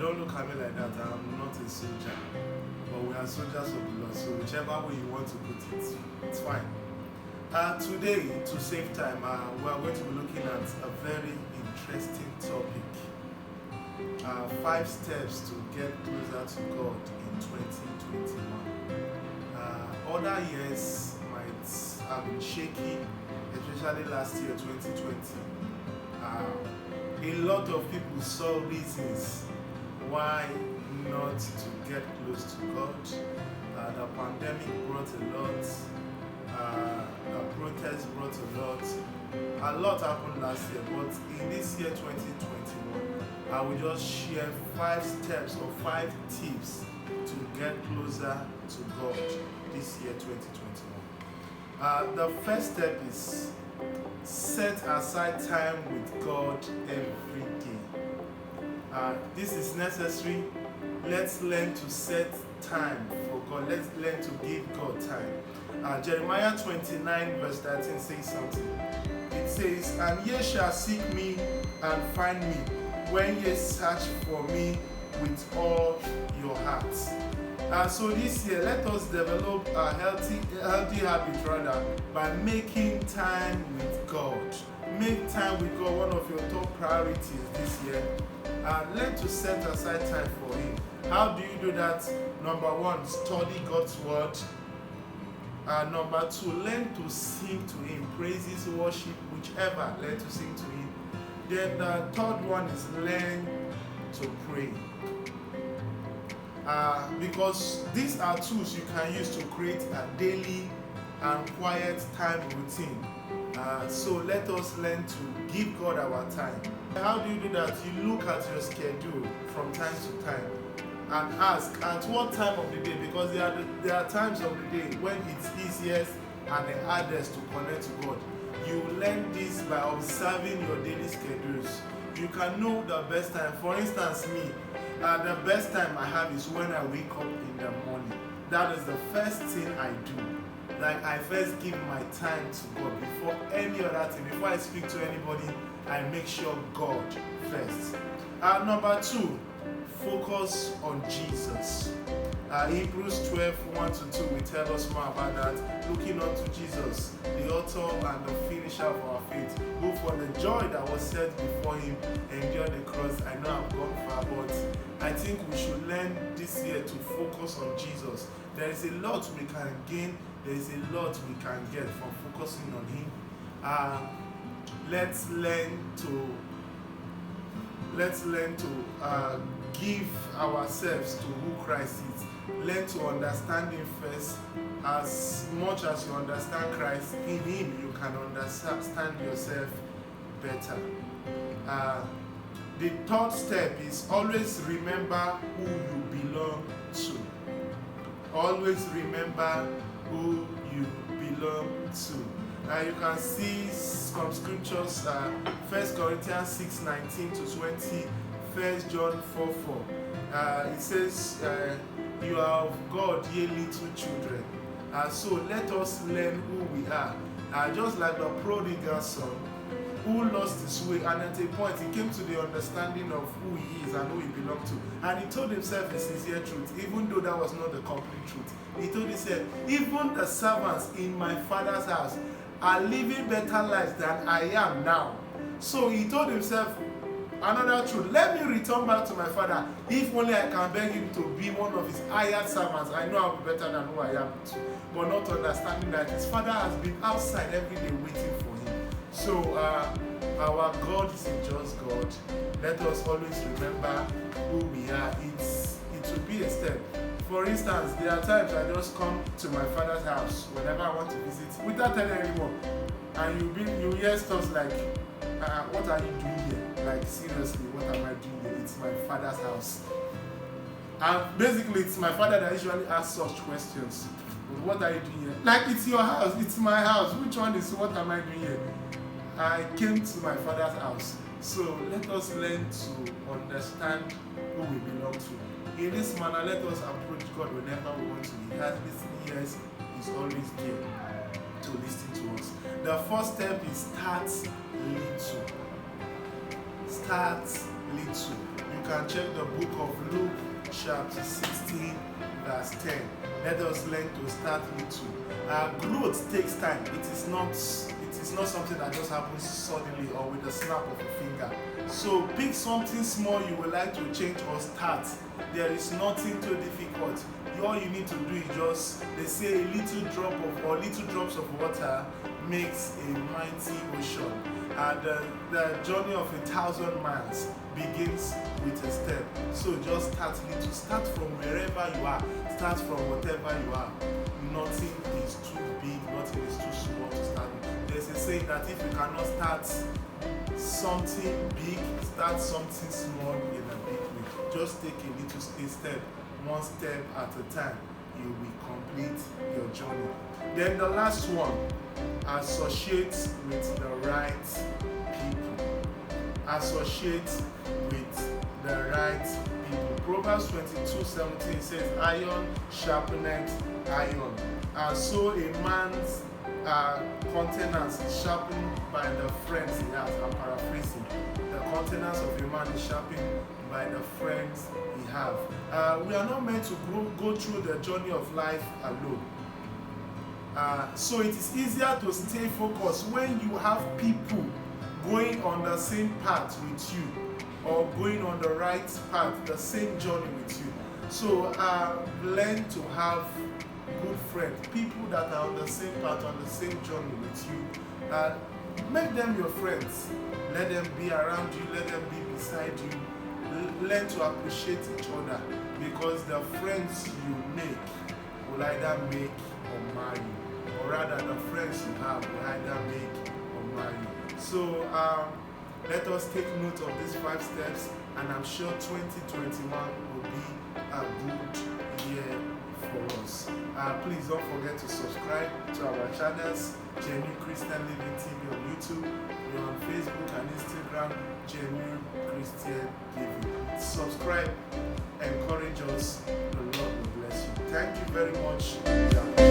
don't look at me like that. I'm not a soldier. But we are soldiers of the Lord. So whichever way you want to put it, it's fine. Today, to save time, we are going to be looking at a very interesting topic. 5 steps to get closer to God in 2021. Other years might have been shaky, especially last year, 2020. A lot of people saw reasons why not to get close to God. The pandemic brought a lot. The protests brought a lot happened last year, but in this year 2021, I will just share 5 steps or 5 tips to get closer to God this year 2021. The first step is set aside time with God every day. This is necessary. Let's learn to set time for God. Let's learn to give God time. Jeremiah 29 verse 13 says something. It says, "And ye shall seek me and find me, when ye search for me with all your hearts." So this year, let us develop a healthy habit by making time with God. Make time with God one of your top priorities this year. Learn to set aside time for Him. How do you do that? Number 1, study God's word. Number 2, learn to sing to Him. Praises, worship, whichever, learn to sing to Him. Then the third one is learn to pray. Because these are tools you can use to create a daily and quiet time routine. So let us learn to give God our time. How do you do that? You look at your schedule from time to time and ask at what time of the day, because there are times of the day when it's easiest and the hardest to connect to God. You learn this by observing your daily schedules. You can know the best time. For instance, me, the best time I have is when I wake up in the morning. That is the first thing I do. Like, I first give my time to God before any other thing. Before I speak to anybody, I make sure God first. Number 2, focus on Jesus. Hebrews 12:1-2 will tell us more about that. Looking unto Jesus, the author and the finisher of our faith, who for the joy that was set before Him endured the cross. I know I've gone far, but I think we should learn this year to focus on Jesus. There is a lot we can gain. There is a lot we can get from focusing on Him. Let's learn to give ourselves to who Christ is. Learn to understand Him first. As much as you understand Christ, in Him you can understand yourself better. The third step is always remember who you belong to. Always remember who you belong to. You can see some scriptures, 1 Corinthians 6:19-20, 1 John 4:4. It says, "You are of God, ye little children." So let us learn who we are. Just like the prodigal son who lost his way, and at a point he came to the understanding of who he is and who he belonged to. And he told himself a sincere truth, even though that was not the complete truth. He told himself, "Even the servants in my father's house are living better lives than I am now." So he told himself another truth: let me return back to my father. If only I can beg him to be one of his hired servants, I know I'll be better than who I am. But not understanding that his father has been outside every day waiting for him. So our God is a just God. Let us always remember who we are. It will be a step. For instance, there are times I just come to my father's house whenever I want to visit without telling anyone, and you hear stuff like, "What are you doing here? Like, seriously, what am I doing here? It's my father's house." And basically, it's my father that usually asks such questions. "What are you doing here?" Like, it's your house, it's my house. Which one is what am I doing here? I came to my father's house. So let us learn to understand who we belong to. In this manner, let us approach God whenever we want to. He has listening ears, He's always there to listen to us. The first step is start little. Start little. You can check the book of Luke chapter 16 verse 10. Let us learn to start little. Growth takes time. It is not something that just happens suddenly or with a snap of a finger. So pick something small you would like to change or start. There is nothing too difficult. All you need to do is just, they say, a little drop of, or little drops of water makes a mighty ocean. And the journey of 1,000 miles begins with a step. So just start little. Start from wherever you are. Start from whatever you are. Nothing is too big, nothing is too small to start with. There's a saying that if you cannot start something big, start something small in a big way. Just take a little step, one step at a time. You will complete your journey. Then the last one, associate with the right people. Associate with the right people. Proverbs 22:17 says, iron sharpeneth iron. And so a man's countenance is sharpened by the friends he has. I'm paraphrasing. The countenance of a man is sharpened by the friends he has. We are not meant to go through the journey of life alone. So it is easier to stay focused when you have people going on the same path with you, or going on the right path, the same journey with you. So learn to have good friends, people that are on the same path, on the same journey with you. Make them your friends. Let them be around you, let them be beside you. Learn to appreciate each other, because the friends you make will either make or marry you, or rather the friends you have will either make or marry you. So let us take note of these 5 steps, and I'm sure 2021 will be a good year for us. Please don't forget to subscribe to our channels, Genuine Christian Living TV on YouTube. We're on Facebook and Instagram, Genuine Christian Living. Subscribe, encourage us. The Lord will bless you. Thank you very much.